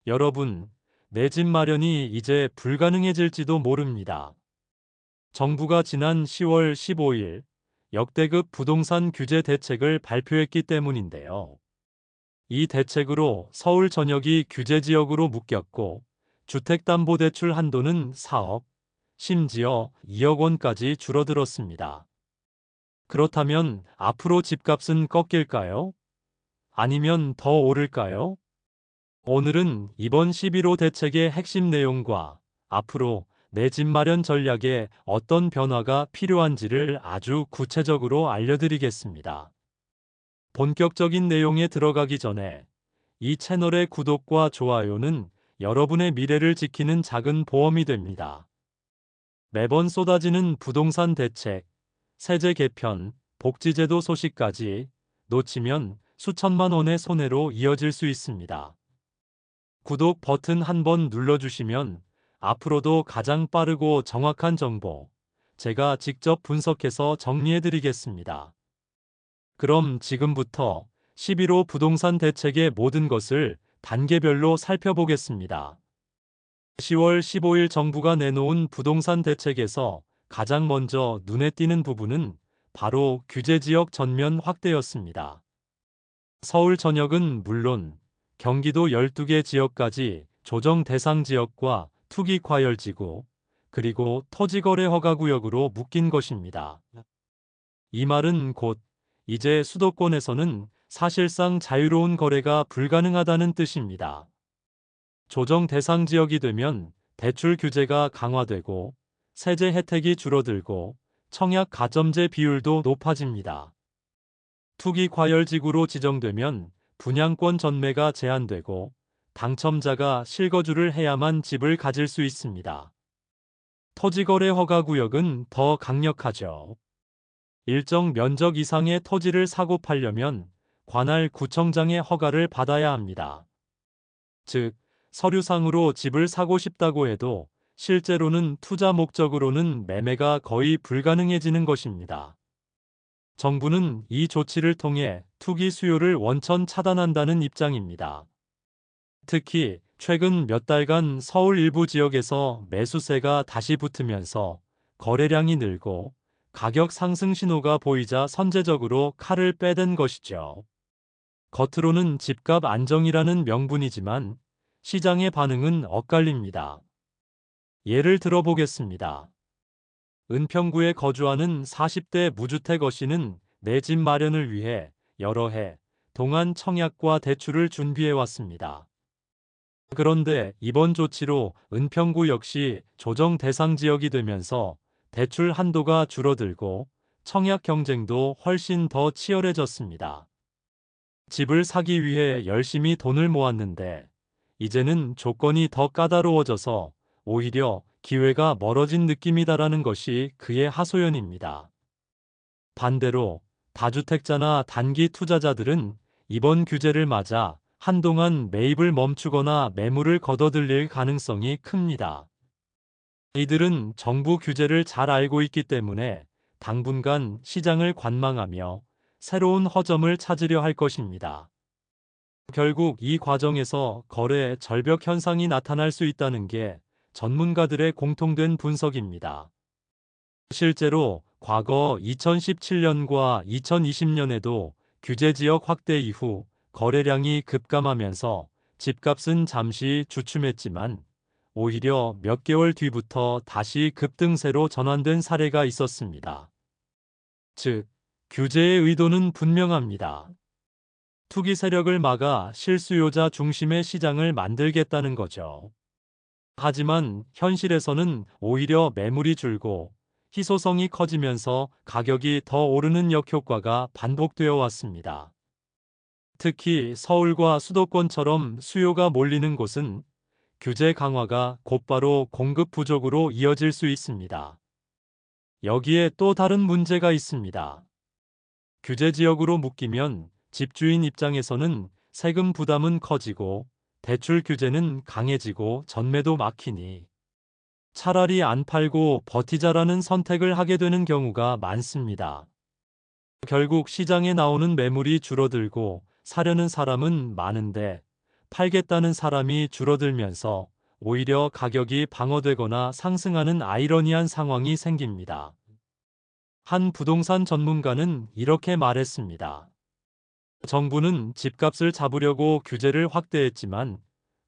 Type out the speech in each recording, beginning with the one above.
여러분, 내 집 마련이 이제 불가능해질지도 모릅니다. 정부가 지난 10월 15일 역대급 부동산 규제 대책을 발표했기 때문인데요. 이 대책으로 서울 전역이 규제 지역으로 묶였고 주택담보대출 한도는 4억, 심지어 2억 원까지 줄어들었습니다. 그렇다면 앞으로 집값은 꺾일까요? 아니면 더 오를까요? 오늘은 이번 11호 대책의 핵심 내용과 앞으로 내 집 마련 전략에 어떤 변화가 필요한지를 아주 구체적으로 알려드리겠습니다. 본격적인 내용에 들어가기 전에 이 채널의 구독과 좋아요는 여러분의 미래를 지키는 작은 보험이 됩니다. 매번 쏟아지는 부동산 대책, 세제 개편, 복지제도 소식까지 놓치면 수천만 원의 손해로 이어질 수 있습니다. 구독 버튼 한번 눌러주시면 앞으로도 가장 빠르고 정확한 정보 제가 직접 분석해서 정리해드리겠습니다. 그럼 지금부터 11호 부동산 대책의 모든 것을 단계별로 살펴보겠습니다. 10월 15일 정부가 내놓은 부동산 대책에서 가장 먼저 눈에 띄는 부분은 바로 규제지역 전면 확대였습니다. 서울 전역은 물론 경기도 12개 지역까지 조정 대상 지역과 투기 과열지구, 그리고 토지거래 허가구역으로 묶인 것입니다. 이 말은 곧 이제 수도권에서는 사실상 자유로운 거래가 불가능하다는 뜻입니다. 조정 대상 지역이 되면 대출 규제가 강화되고 세제 혜택이 줄어들고 청약 가점제 비율도 높아집니다. 투기 과열지구로 지정되면 분양권 전매가 제한되고 당첨자가 실거주를 해야만 집을 가질 수 있습니다. 토지거래 허가구역은 더 강력하죠. 일정 면적 이상의 토지를 사고 팔려면 관할 구청장의 허가를 받아야 합니다. 즉, 서류상으로 집을 사고 싶다고 해도 실제로는 투자 목적으로는 매매가 거의 불가능해지는 것입니다. 정부는 이 조치를 통해 투기 수요를 원천 차단한다는 입장입니다. 특히 최근 몇 달간 서울 일부 지역에서 매수세가 다시 붙으면서 거래량이 늘고 가격 상승 신호가 보이자 선제적으로 칼을 빼댄 것이죠. 겉으로는 집값 안정이라는 명분이지만 시장의 반응은 엇갈립니다. 예를 들어보겠습니다. 은평구에 거주하는 40대 무주택 어씨는 내 집 마련을 위해 여러 해 동안 청약과 대출을 준비해 왔습니다. 그런데 이번 조치로 은평구 역시 조정 대상 지역이 되면서 대출 한도가 줄어들고 청약 경쟁도 훨씬 더 치열해졌습니다. 집을 사기 위해 열심히 돈을 모았는데 이제는 조건이 더 까다로워져서 오히려 기회가 멀어진 느낌이다라는 것이 그의 하소연입니다. 반대로 다주택자나 단기 투자자들은 이번 규제를 맞아 한동안 매입을 멈추거나 매물을 거둬들일 가능성이 큽니다. 이들은 정부 규제를 잘 알고 있기 때문에 당분간 시장을 관망하며 새로운 허점을 찾으려 할 것입니다. 결국 이 과정에서 거래 절벽 현상이 나타날 수 있다는 게 전문가들의 공통된 분석입니다. 실제로 과거 2017년과 2020년에도 규제 지역 확대 이후 거래량이 급감하면서 집값은 잠시 주춤했지만 오히려 몇 개월 뒤부터 다시 급등세로 전환된 사례가 있었습니다. 즉, 규제의 의도는 분명합니다. 투기 세력을 막아 실수요자 중심의 시장을 만들겠다는 거죠. 하지만 현실에서는 오히려 매물이 줄고 희소성이 커지면서 가격이 더 오르는 역효과가 반복되어 왔습니다. 특히 서울과 수도권처럼 수요가 몰리는 곳은 규제 강화가 곧바로 공급 부족으로 이어질 수 있습니다. 여기에 또 다른 문제가 있습니다. 규제 지역으로 묶이면 집주인 입장에서는 세금 부담은 커지고 대출 규제는 강해지고 전매도 막히니 차라리 안 팔고 버티자라는 선택을 하게 되는 경우가 많습니다. 결국 시장에 나오는 매물이 줄어들고 사려는 사람은 많은데 팔겠다는 사람이 줄어들면서 오히려 가격이 방어되거나 상승하는 아이러니한 상황이 생깁니다. 한 부동산 전문가는 이렇게 말했습니다. 정부는 집값을 잡으려고 규제를 확대했지만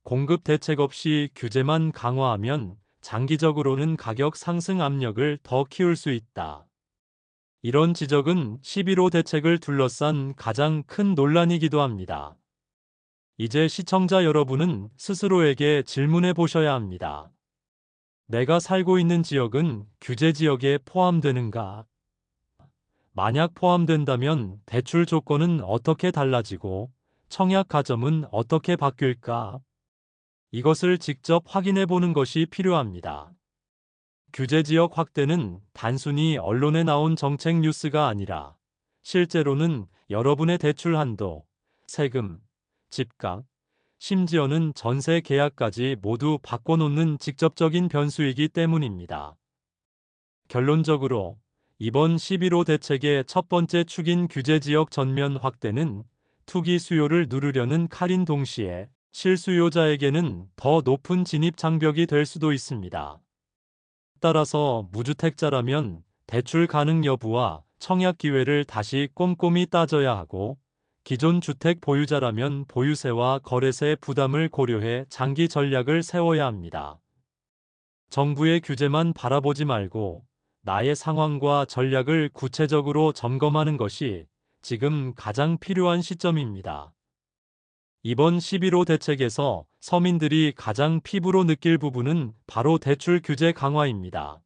공급 대책 없이 규제만 강화하면 장기적으로는 가격 상승 압력을 더 키울 수 있다. 이런 지적은 11호 대책을 둘러싼 가장 큰 논란이기도 합니다. 이제 시청자 여러분은 스스로에게 질문해 보셔야 합니다. 내가 살고 있는 지역은 규제 지역에 포함되는가? 만약 포함된다면 대출 조건은 어떻게 달라지고 청약 가점은 어떻게 바뀔까? 이것을 직접 확인해 보는 것이 필요합니다. 규제 지역 확대는 단순히 언론에 나온 정책 뉴스가 아니라 실제로는 여러분의 대출 한도, 세금, 집값, 심지어는 전세 계약까지 모두 바꿔놓는 직접적인 변수이기 때문입니다. 결론적으로 이번 11호 대책의 첫 번째 축인 규제 지역 전면 확대는 투기 수요를 누르려는 칼인 동시에 실수요자에게는 더 높은 진입 장벽이 될 수도 있습니다. 따라서 무주택자라면 대출 가능 여부와 청약 기회를 다시 꼼꼼히 따져야 하고 기존 주택 보유자라면 보유세와 거래세 부담을 고려해 장기 전략을 세워야 합니다. 정부의 규제만 바라보지 말고 나의 상황과 전략을 구체적으로 점검하는 것이 지금 가장 필요한 시점입니다. 이번 11호 대책에서 서민들이 가장 피부로 느낄 부분은 바로 대출 규제 강화입니다.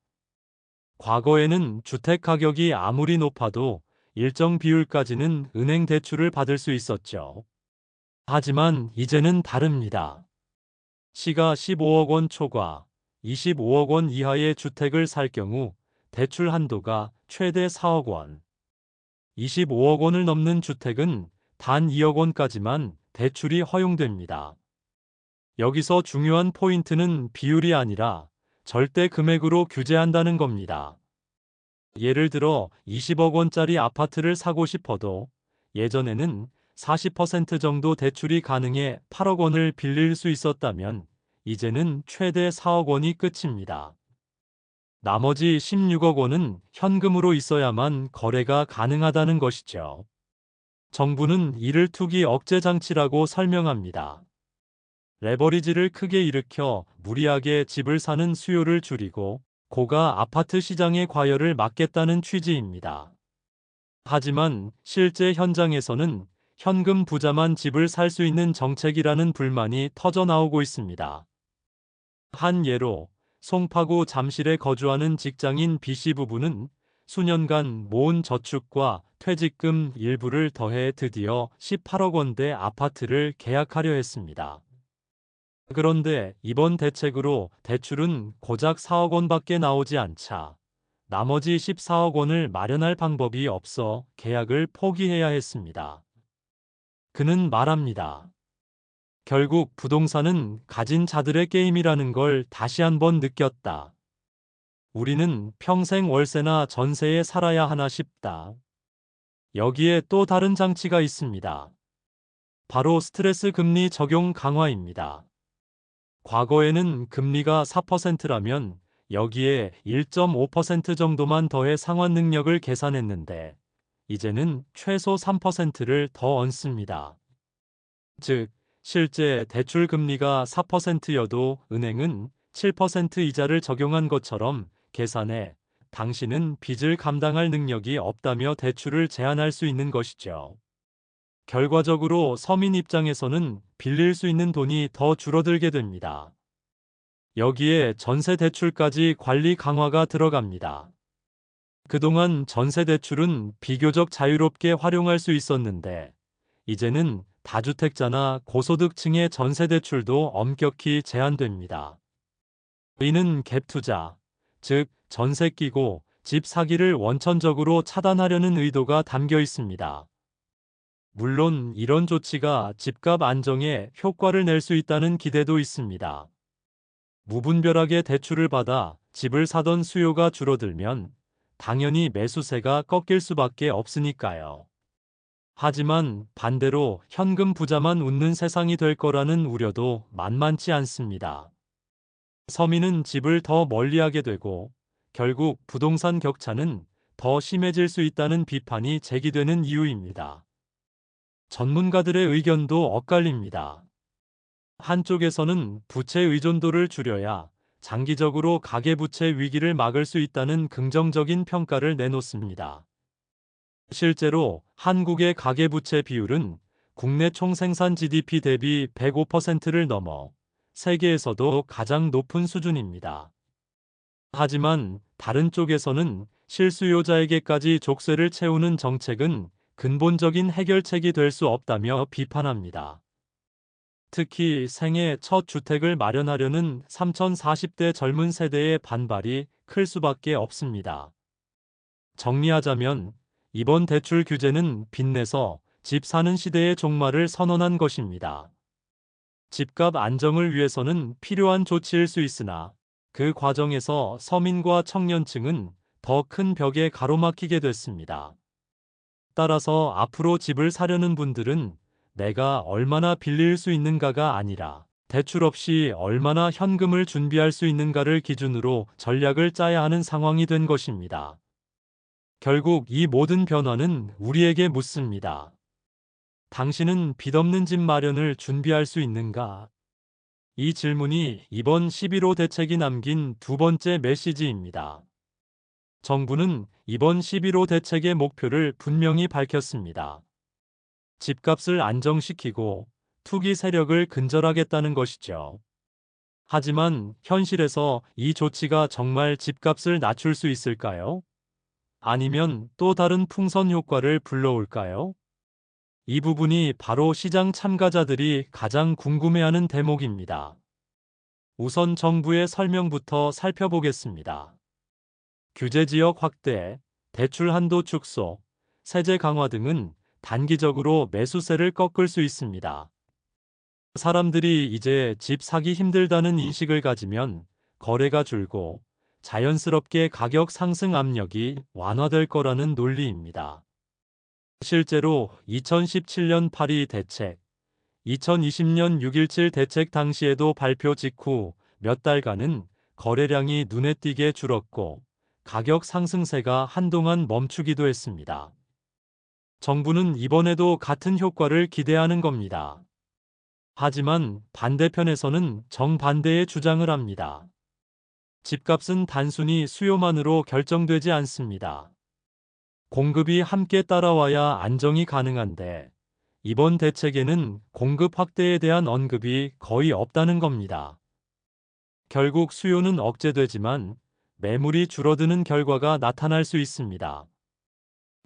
과거에는 주택 가격이 아무리 높아도 일정 비율까지는 은행 대출을 받을 수 있었죠. 하지만 이제는 다릅니다. 시가 15억 원 초과 25억 원 이하의 주택을 살 경우 대출 한도가 최대 4억 원, 25억 원을 넘는 주택은 단 2억 원까지만 대출이 허용됩니다. 여기서 중요한 포인트는 비율이 아니라 절대 금액으로 규제한다는 겁니다. 예를 들어 20억 원짜리 아파트를 사고 싶어도 예전에는 40% 정도 대출이 가능해 8억 원을 빌릴 수 있었다면 이제는 최대 4억 원이 끝입니다. 나머지 16억 원은 현금으로 있어야만 거래가 가능하다는 것이죠. 정부는 이를 투기 억제 장치라고 설명합니다. 레버리지를 크게 일으켜 무리하게 집을 사는 수요를 줄이고 고가 아파트 시장의 과열을 막겠다는 취지입니다. 하지만 실제 현장에서는 현금 부자만 집을 살 수 있는 정책이라는 불만이 터져 나오고 있습니다. 한 예로 송파구 잠실에 거주하는 직장인 B씨 부부는 수년간 모은 저축과 퇴직금 일부를 더해 드디어 18억 원대 아파트를 계약하려 했습니다. 그런데 이번 대책으로 대출은 고작 4억 원밖에 나오지 않자 나머지 14억 원을 마련할 방법이 없어 계약을 포기해야 했습니다. 그는 말합니다. 결국 부동산은 가진 자들의 게임이라는 걸 다시 한번 느꼈다. 우리는 평생 월세나 전세에 살아야 하나 싶다. 여기에 또 다른 장치가 있습니다. 바로 스트레스 금리 적용 강화입니다. 과거에는 금리가 4%라면 여기에 1.5% 정도만 더해 상환 능력을 계산했는데 이제는 최소 3%를 더 얹습니다. 즉, 실제 대출 금리가 4%여도 은행은 7% 이자를 적용한 것처럼 계산해 당신은 빚을 감당할 능력이 없다며 대출을 제한할 수 있는 것이죠. 결과적으로 서민 입장에서는 빌릴 수 있는 돈이 더 줄어들게 됩니다. 여기에 전세 대출까지 관리 강화가 들어갑니다. 그동안 전세 대출은 비교적 자유롭게 활용할 수 있었는데 이제는 다주택자나 고소득층의 전세 대출도 엄격히 제한됩니다. 이는 갭 투자, 즉 전세 끼고 집 사기를 원천적으로 차단하려는 의도가 담겨 있습니다. 물론 이런 조치가 집값 안정에 효과를 낼 수 있다는 기대도 있습니다. 무분별하게 대출을 받아 집을 사던 수요가 줄어들면 당연히 매수세가 꺾일 수밖에 없으니까요. 하지만 반대로 현금 부자만 웃는 세상이 될 거라는 우려도 만만치 않습니다. 서민은 집을 더 멀리하게 되고 결국 부동산 격차는 더 심해질 수 있다는 비판이 제기되는 이유입니다. 전문가들의 의견도 엇갈립니다. 한쪽에서는 부채 의존도를 줄여야 장기적으로 가계부채 위기를 막을 수 있다는 긍정적인 평가를 내놓습니다. 실제로 한국의 가계부채 비율은 국내 총생산 GDP 대비 105%를 넘어 세계에서도 가장 높은 수준입니다. 하지만 다른 쪽에서는 실수요자에게까지 족쇄를 채우는 정책은 근본적인 해결책이 될 수 없다며 비판합니다. 특히 생애 첫 주택을 마련하려는 3040대 젊은 세대의 반발이 클 수밖에 없습니다. 정리하자면 이번 대출 규제는 빚내서 집 사는 시대의 종말을 선언한 것입니다. 집값 안정을 위해서는 필요한 조치일 수 있으나 그 과정에서 서민과 청년층은 더 큰 벽에 가로막히게 됐습니다. 따라서 앞으로 집을 사려는 분들은 내가 얼마나 빌릴 수 있는가가 아니라 대출 없이 얼마나 현금을 준비할 수 있는가를 기준으로 전략을 짜야 하는 상황이 된 것입니다. 결국 이 모든 변화는 우리에게 묻습니다. 당신은 빚 없는 집 마련을 준비할 수 있는가? 이 질문이 이번 11.5 대책이 남긴 두 번째 메시지입니다. 정부는 이번 11.5 대책의 목표를 분명히 밝혔습니다. 집값을 안정시키고 투기 세력을 근절하겠다는 것이죠. 하지만 현실에서 이 조치가 정말 집값을 낮출 수 있을까요? 아니면 또 다른 풍선 효과를 불러올까요? 이 부분이 바로 시장 참가자들이 가장 궁금해하는 대목입니다. 우선 정부의 설명부터 살펴보겠습니다. 규제 지역 확대, 대출 한도 축소, 세제 강화 등은 단기적으로 매수세를 꺾을 수 있습니다. 사람들이 이제 집 사기 힘들다는 인식을 가지면 거래가 줄고 자연스럽게 가격 상승 압력이 완화될 거라는 논리입니다. 실제로 2017년 8.2 대책, 2020년 6.17 대책 당시에도 발표 직후 몇 달간은 거래량이 눈에 띄게 줄었고 가격 상승세가 한동안 멈추기도 했습니다. 정부는 이번에도 같은 효과를 기대하는 겁니다. 하지만 반대편에서는 정반대의 주장을 합니다. 집값은 단순히 수요만으로 결정되지 않습니다. 공급이 함께 따라와야 안정이 가능한데 이번 대책에는 공급 확대에 대한 언급이 거의 없다는 겁니다. 결국 수요는 억제되지만 매물이 줄어드는 결과가 나타날 수 있습니다.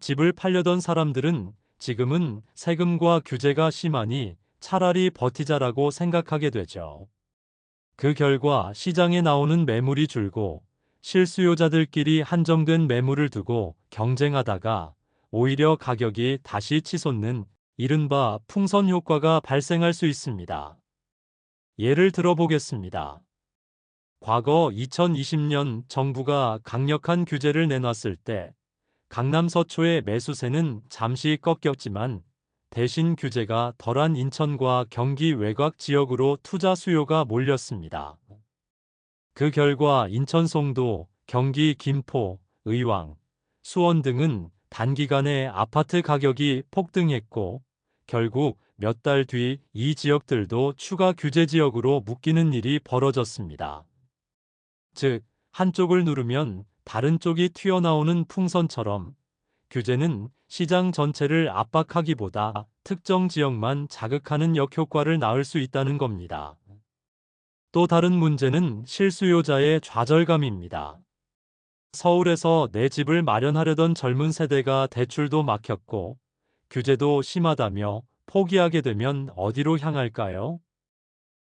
집을 팔려던 사람들은 지금은 세금과 규제가 심하니 차라리 버티자라고 생각하게 되죠. 그 결과 시장에 나오는 매물이 줄고 실수요자들끼리 한정된 매물을 두고 경쟁하다가 오히려 가격이 다시 치솟는 이른바 풍선 효과가 발생할 수 있습니다. 예를 들어보겠습니다. 과거 2020년 정부가 강력한 규제를 내놨을 때 강남 서초의 매수세는 잠시 꺾였지만 대신 규제가 덜한 인천과 경기 외곽 지역으로 투자 수요가 몰렸습니다. 그 결과 인천 송도, 경기 김포, 의왕, 수원 등은 단기간에 아파트 가격이 폭등했고 결국 몇 달 뒤 이 지역들도 추가 규제 지역으로 묶이는 일이 벌어졌습니다. 즉, 한쪽을 누르면 다른 쪽이 튀어나오는 풍선처럼 규제는 시장 전체를 압박하기보다 특정 지역만 자극하는 역효과를 낳을 수 있다는 겁니다. 또 다른 문제는 실수요자의 좌절감입니다. 서울에서 내 집을 마련하려던 젊은 세대가 대출도 막혔고 규제도 심하다며 포기하게 되면 어디로 향할까요?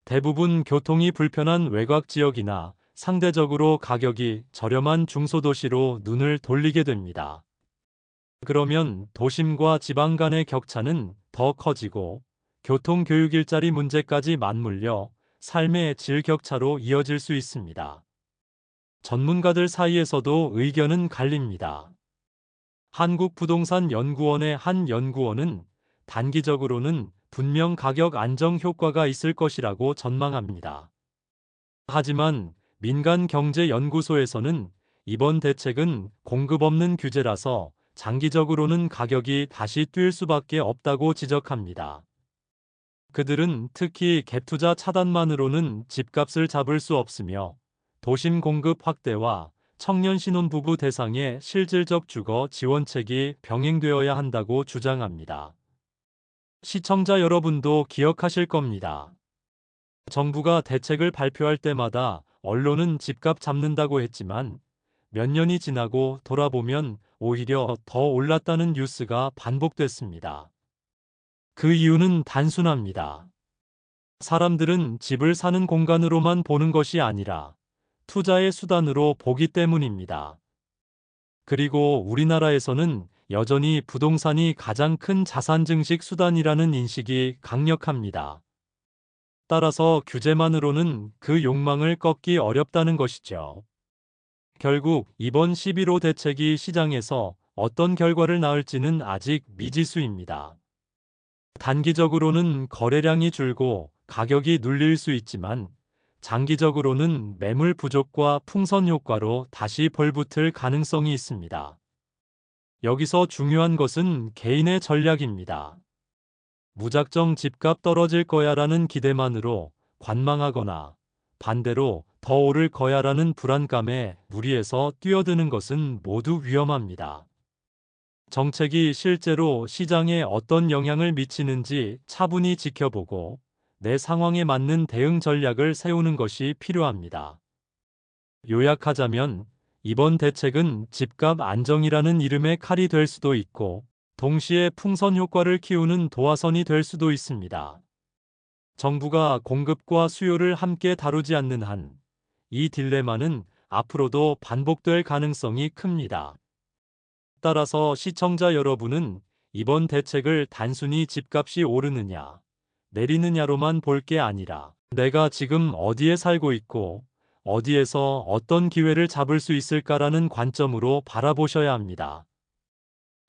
대부분 교통이 불편한 외곽 지역이나 상대적으로 가격이 저렴한 중소도시로 눈을 돌리게 됩니다. 그러면 도심과 지방 간의 격차는 더 커지고 교통 교육 일자리 문제까지 맞물려 삶의 질 격차로 이어질 수 있습니다. 전문가들 사이에서도 의견은 갈립니다. 한국부동산연구원의 한 연구원은 단기적으로는 분명 가격 안정 효과가 있을 것이라고 전망합니다. 하지만 민간경제연구소에서는 이번 대책은 공급 없는 규제라서 장기적으로는 가격이 다시 뛸 수밖에 없다고 지적합니다. 그들은 특히 갭투자 차단만으로는 집값을 잡을 수 없으며 도심 공급 확대와 청년 신혼부부 대상의 실질적 주거 지원책이 병행되어야 한다고 주장합니다. 시청자 여러분도 기억하실 겁니다. 정부가 대책을 발표할 때마다 언론은 집값 잡는다고 했지만 몇 년이 지나고 돌아보면 오히려 더 올랐다는 뉴스가 반복됐습니다. 그 이유는 단순합니다. 사람들은 집을 사는 공간으로만 보는 것이 아니라 투자의 수단으로 보기 때문입니다. 그리고 우리나라에서는 여전히 부동산이 가장 큰 자산 증식 수단이라는 인식이 강력합니다. 따라서 규제만으로는 그 욕망을 꺾기 어렵다는 것이죠. 결국 이번 11호 대책이 시장에서 어떤 결과를 낳을지는 아직 미지수입니다. 단기적으로는 거래량이 줄고 가격이 눌릴 수 있지만 장기적으로는 매물 부족과 풍선 효과로 다시 벌붙을 가능성이 있습니다. 여기서 중요한 것은 개인의 전략입니다. 무작정 집값 떨어질 거야라는 기대만으로 관망하거나 반대로 더 오를 거야라는 불안감에 무리해서 뛰어드는 것은 모두 위험합니다. 정책이 실제로 시장에 어떤 영향을 미치는지 차분히 지켜보고 내 상황에 맞는 대응 전략을 세우는 것이 필요합니다. 요약하자면 이번 대책은 집값 안정이라는 이름의 칼이 될 수도 있고 동시에 풍선 효과를 키우는 도화선이 될 수도 있습니다. 정부가 공급과 수요를 함께 다루지 않는 한 이 딜레마는 앞으로도 반복될 가능성이 큽니다. 따라서 시청자 여러분은 이번 대책을 단순히 집값이 오르느냐, 내리느냐로만 볼 게 아니라 내가 지금 어디에 살고 있고 어디에서 어떤 기회를 잡을 수 있을까라는 관점으로 바라보셔야 합니다.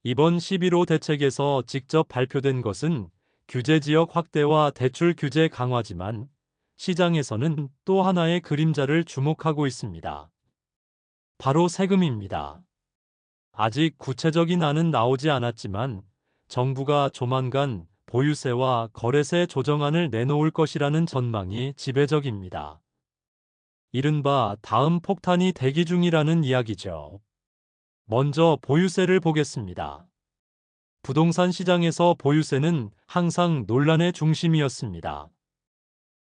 이번 11호 대책에서 직접 발표된 것은 규제 지역 확대와 대출 규제 강화지만 시장에서는 또 하나의 그림자를 주목하고 있습니다. 바로 세금입니다. 아직 구체적인 안은 나오지 않았지만 정부가 조만간 보유세와 거래세 조정안을 내놓을 것이라는 전망이 지배적입니다. 이른바 다음 폭탄이 대기 중이라는 이야기죠. 먼저 보유세를 보겠습니다. 부동산 시장에서 보유세는 항상 논란의 중심이었습니다.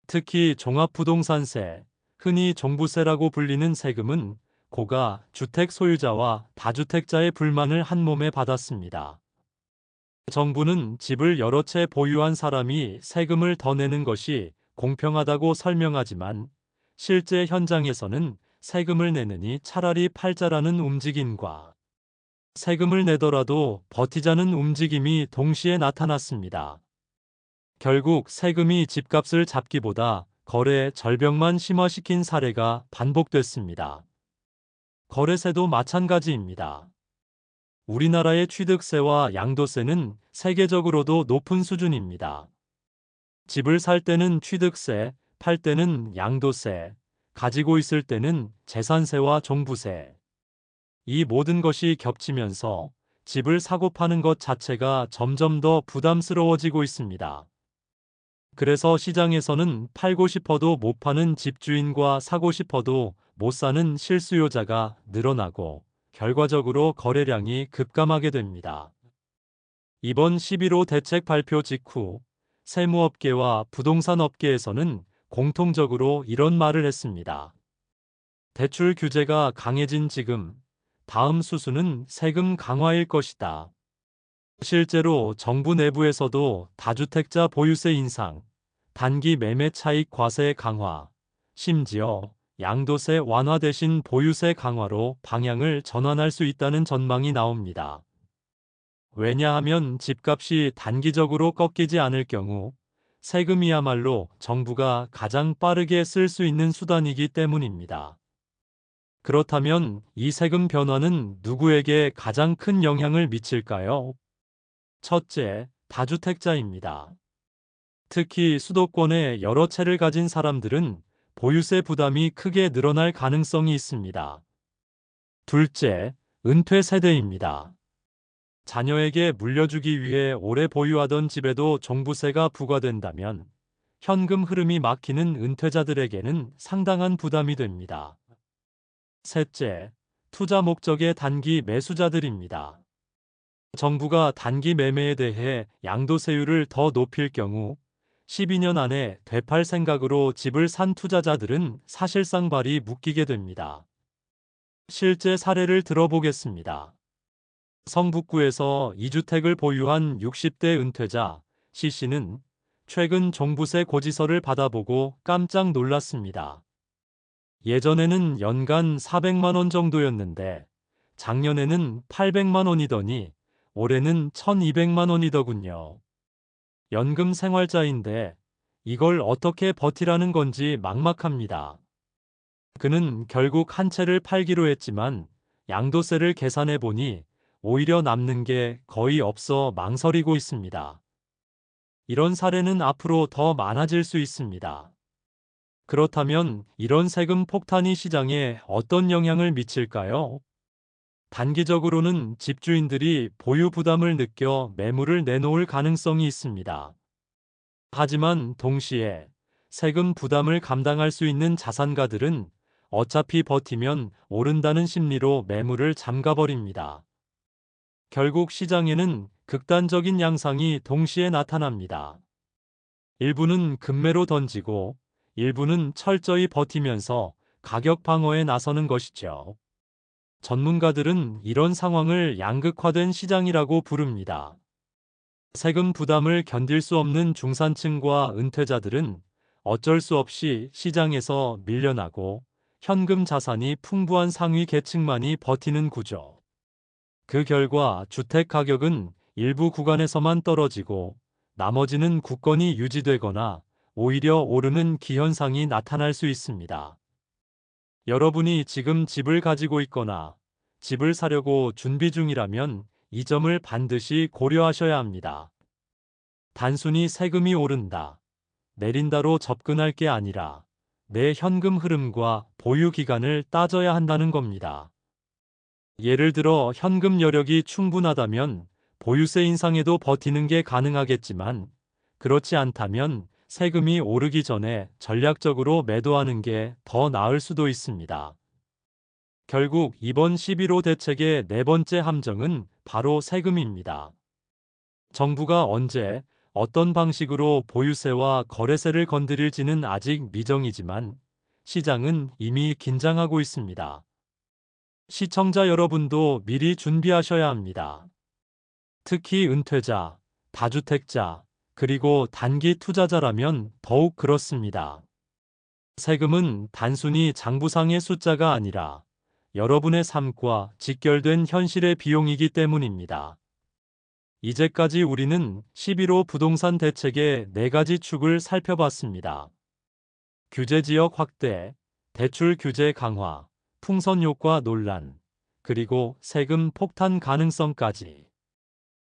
특히 종합부동산세, 흔히 종부세라고 불리는 세금은 고가 주택 소유자와 다주택자의 불만을 한몸에 받았습니다. 정부는 집을 여러 채 보유한 사람이 세금을 더 내는 것이 공평하다고 설명하지만 실제 현장에서는 세금을 내느니 차라리 팔자라는 움직임과 세금을 내더라도 버티자는 움직임이 동시에 나타났습니다. 결국 세금이 집값을 잡기보다 거래 절벽만 심화시킨 사례가 반복됐습니다. 거래세도 마찬가지입니다. 우리나라의 취득세와 양도세는 세계적으로도 높은 수준입니다. 집을 살 때는 취득세, 팔 때는 양도세, 가지고 있을 때는 재산세와 종부세. 이 모든 것이 겹치면서 집을 사고 파는 것 자체가 점점 더 부담스러워지고 있습니다. 그래서 시장에서는 팔고 싶어도 못 파는 집주인과 사고 싶어도 못 사는 실수요자가 늘어나고 결과적으로 거래량이 급감하게 됩니다. 이번 11호 대책 발표 직후 세무업계와 부동산업계에서는 공통적으로 이런 말을 했습니다. 대출 규제가 강해진 지금 다음 수순은 세금 강화일 것이다. 실제로 정부 내부에서도 다주택자 보유세 인상, 단기 매매 차익 과세 강화, 심지어 양도세 완화 대신 보유세 강화로 방향을 전환할 수 있다는 전망이 나옵니다. 왜냐하면 집값이 단기적으로 꺾이지 않을 경우 세금이야말로 정부가 가장 빠르게 쓸 수 있는 수단이기 때문입니다. 그렇다면 이 세금 변화는 누구에게 가장 큰 영향을 미칠까요? 첫째, 다주택자입니다. 특히 수도권에 여러 채를 가진 사람들은 보유세 부담이 크게 늘어날 가능성이 있습니다. 둘째, 은퇴 세대입니다. 자녀에게 물려주기 위해 오래 보유하던 집에도 종부세가 부과된다면 현금 흐름이 막히는 은퇴자들에게는 상당한 부담이 됩니다. 셋째, 투자 목적의 단기 매수자들입니다. 정부가 단기 매매에 대해 양도세율을 더 높일 경우 12년 안에 되팔 생각으로 집을 산 투자자들은 사실상 발이 묶이게 됩니다. 실제 사례를 들어보겠습니다. 성북구에서 2주택을 보유한 60대 은퇴자 C씨는 최근 종부세 고지서를 받아보고 깜짝 놀랐습니다. 예전에는 연간 400만 원 정도였는데 작년에는 800만 원이더니 올해는 1200만 원이더군요. 연금 생활자인데 이걸 어떻게 버티라는 건지 막막합니다. 그는 결국 한 채를 팔기로 했지만 양도세를 계산해 보니 오히려 남는 게 거의 없어 망설이고 있습니다. 이런 사례는 앞으로 더 많아질 수 있습니다. 그렇다면 이런 세금 폭탄이 시장에 어떤 영향을 미칠까요? 단기적으로는 집주인들이 보유 부담을 느껴 매물을 내놓을 가능성이 있습니다. 하지만 동시에 세금 부담을 감당할 수 있는 자산가들은 어차피 버티면 오른다는 심리로 매물을 잠가버립니다. 결국 시장에는 극단적인 양상이 동시에 나타납니다. 일부는 급매로 던지고 일부는 철저히 버티면서 가격 방어에 나서는 것이죠. 전문가들은 이런 상황을 양극화된 시장이라고 부릅니다. 세금 부담을 견딜 수 없는 중산층과 은퇴자들은 어쩔 수 없이 시장에서 밀려나고 현금 자산이 풍부한 상위 계층만이 버티는 구조. 그 결과 주택 가격은 일부 구간에서만 떨어지고 나머지는 굳건히 유지되거나 오히려 오르는 기현상이 나타날 수 있습니다. 여러분이 지금 집을 가지고 있거나 집을 사려고 준비 중이라면 이 점을 반드시 고려하셔야 합니다. 단순히 세금이 오른다, 내린다로 접근할 게 아니라 내 현금 흐름과 보유 기간을 따져야 한다는 겁니다. 예를 들어 현금 여력이 충분하다면 보유세 인상에도 버티는 게 가능하겠지만 그렇지 않다면 세금이 오르기 전에 전략적으로 매도하는 게 더 나을 수도 있습니다. 결국 이번 11호 대책의 네 번째 함정은 바로 세금입니다. 정부가 언제 어떤 방식으로 보유세와 거래세를 건드릴지는 아직 미정이지만 시장은 이미 긴장하고 있습니다. 시청자 여러분도 미리 준비하셔야 합니다. 특히 은퇴자, 다주택자, 그리고 단기 투자자라면 더욱 그렇습니다. 세금은 단순히 장부상의 숫자가 아니라 여러분의 삶과 직결된 현실의 비용이기 때문입니다. 이제까지 우리는 11호 부동산 대책의 네 가지 축을 살펴봤습니다. 규제 지역 확대, 대출 규제 강화, 풍선 효과 논란, 그리고 세금 폭탄 가능성까지.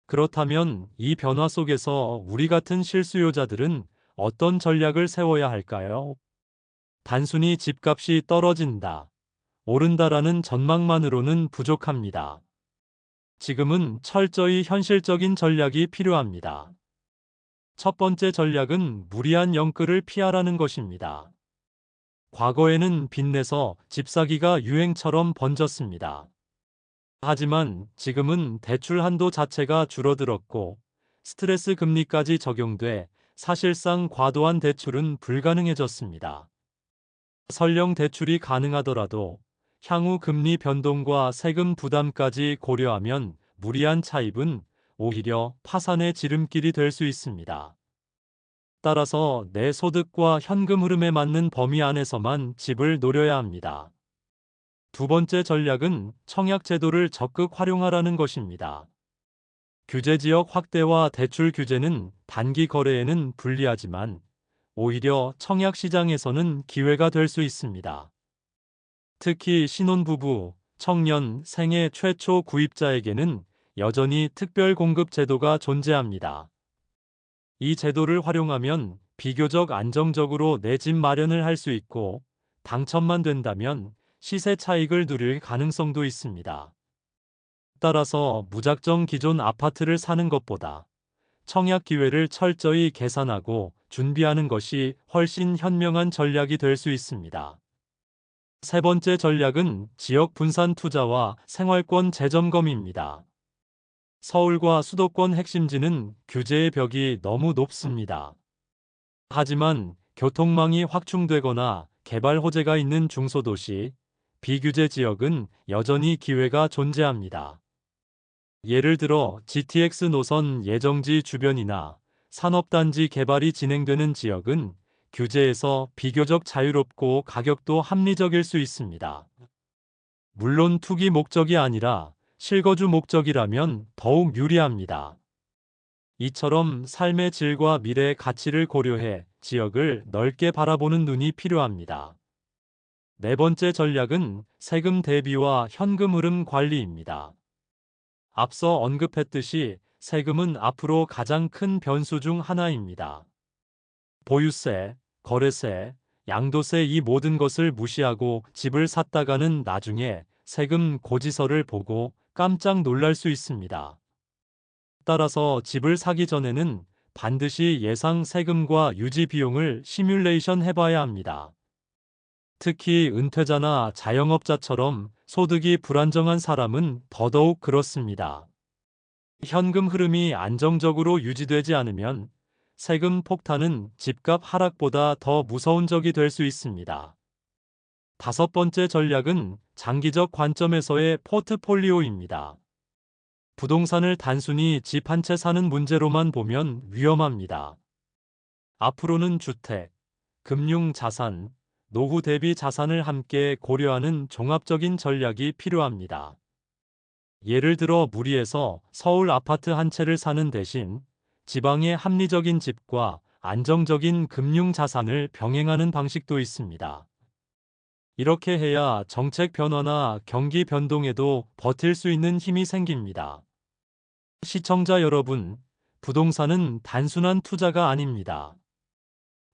그렇다면 이 변화 속에서 우리 같은 실수요자들은 어떤 전략을 세워야 할까요? 단순히 집값이 떨어진다, 오른다라는 전망만으로는 부족합니다. 지금은 철저히 현실적인 전략이 필요합니다. 첫 번째 전략은 무리한 영끌을 피하라는 것입니다. 과거에는 빚내서 집 사기가 유행처럼 번졌습니다. 하지만 지금은 대출 한도 자체가 줄어들었고 스트레스 금리까지 적용돼 사실상 과도한 대출은 불가능해졌습니다. 설령 대출이 가능하더라도 향후 금리 변동과 세금 부담까지 고려하면 무리한 차입은 오히려 파산의 지름길이 될 수 있습니다. 따라서 내 소득과 현금 흐름에 맞는 범위 안에서만 집을 노려야 합니다. 두 번째 전략은 청약 제도를 적극 활용하라는 것입니다. 규제 지역 확대와 대출 규제는 단기 거래에는 불리하지만 오히려 청약 시장에서는 기회가 될 수 있습니다. 특히 신혼부부, 청년, 생애 최초 구입자에게는 여전히 특별 공급 제도가 존재합니다. 이 제도를 활용하면 비교적 안정적으로 내 집 마련을 할 수 있고, 당첨만 된다면 시세 차익을 누릴 가능성도 있습니다. 따라서 무작정 기존 아파트를 사는 것보다 청약 기회를 철저히 계산하고 준비하는 것이 훨씬 현명한 전략이 될 수 있습니다. 세 번째 전략은 지역 분산 투자와 생활권 재점검입니다. 서울과 수도권 핵심지는 규제의 벽이 너무 높습니다. 하지만 교통망이 확충되거나 개발 호재가 있는 중소도시, 비규제 지역은 여전히 기회가 존재합니다. 예를 들어 GTX 노선 예정지 주변이나 산업단지 개발이 진행되는 지역은 규제에서 비교적 자유롭고 가격도 합리적일 수 있습니다. 물론 투기 목적이 아니라 실거주 목적이라면 더욱 유리합니다. 이처럼 삶의 질과 미래의 가치를 고려해 지역을 넓게 바라보는 눈이 필요합니다. 네 번째 전략은 세금 대비와 현금 흐름 관리입니다. 앞서 언급했듯이 세금은 앞으로 가장 큰 변수 중 하나입니다. 보유세, 거래세, 양도세 이 모든 것을 무시하고 집을 샀다가는 나중에 세금 고지서를 보고 깜짝 놀랄 수 있습니다. 따라서 집을 사기 전에는 반드시 예상 세금과 유지 비용을 시뮬레이션 해봐야 합니다. 특히 은퇴자나 자영업자처럼 소득이 불안정한 사람은 더더욱 그렇습니다. 현금 흐름이 안정적으로 유지되지 않으면 세금 폭탄은 집값 하락보다 더 무서운 적이 될 수 있습니다. 다섯 번째 전략은 장기적 관점에서의 포트폴리오입니다. 부동산을 단순히 집 한 채 사는 문제로만 보면 위험합니다. 앞으로는 주택, 금융 자산, 노후 대비 자산을 함께 고려하는 종합적인 전략이 필요합니다. 예를 들어 무리해서 서울 아파트 한 채를 사는 대신 지방의 합리적인 집과 안정적인 금융 자산을 병행하는 방식도 있습니다. 이렇게 해야 정책 변화나 경기 변동에도 버틸 수 있는 힘이 생깁니다. 시청자 여러분, 부동산은 단순한 투자가 아닙니다.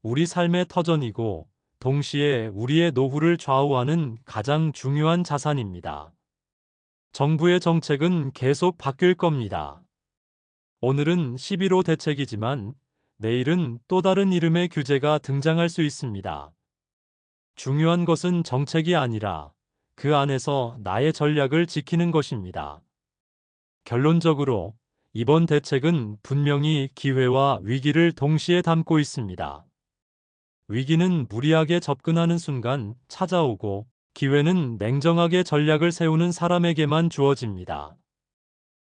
우리 삶의 터전이고 동시에 우리의 노후를 좌우하는 가장 중요한 자산입니다. 정부의 정책은 계속 바뀔 겁니다. 오늘은 11호 대책이지만 내일은 또 다른 이름의 규제가 등장할 수 있습니다. 중요한 것은 정책이 아니라 그 안에서 나의 전략을 지키는 것입니다. 결론적으로 이번 대책은 분명히 기회와 위기를 동시에 담고 있습니다. 위기는 무리하게 접근하는 순간 찾아오고 기회는 냉정하게 전략을 세우는 사람에게만 주어집니다.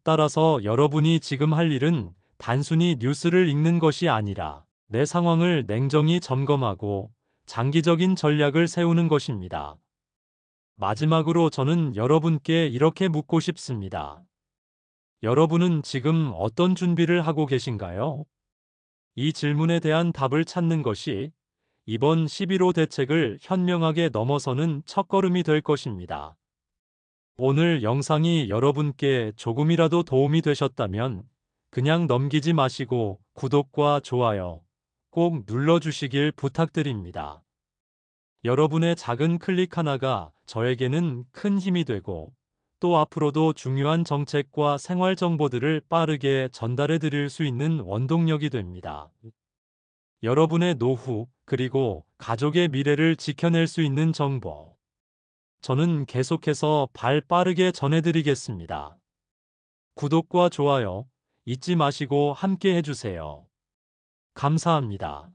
따라서 여러분이 지금 할 일은 단순히 뉴스를 읽는 것이 아니라 내 상황을 냉정히 점검하고 장기적인 전략을 세우는 것입니다. 마지막으로 저는 여러분께 이렇게 묻고 싶습니다. 여러분은 지금 어떤 준비를 하고 계신가요? 이 질문에 대한 답을 찾는 것이 이번 11호 대책을 현명하게 넘어서는 첫걸음이 될 것입니다. 오늘 영상이 여러분께 조금이라도 도움이 되셨다면 그냥 넘기지 마시고 구독과 좋아요 꼭 눌러주시길 부탁드립니다. 여러분의 작은 클릭 하나가 저에게는 큰 힘이 되고 또 앞으로도 중요한 정책과 생활 정보들을 빠르게 전달해 드릴 수 있는 원동력이 됩니다. 여러분의 노후 그리고 가족의 미래를 지켜낼 수 있는 정보. 저는 계속해서 발 빠르게 전해드리겠습니다. 구독과 좋아요 잊지 마시고 함께 해주세요. 감사합니다.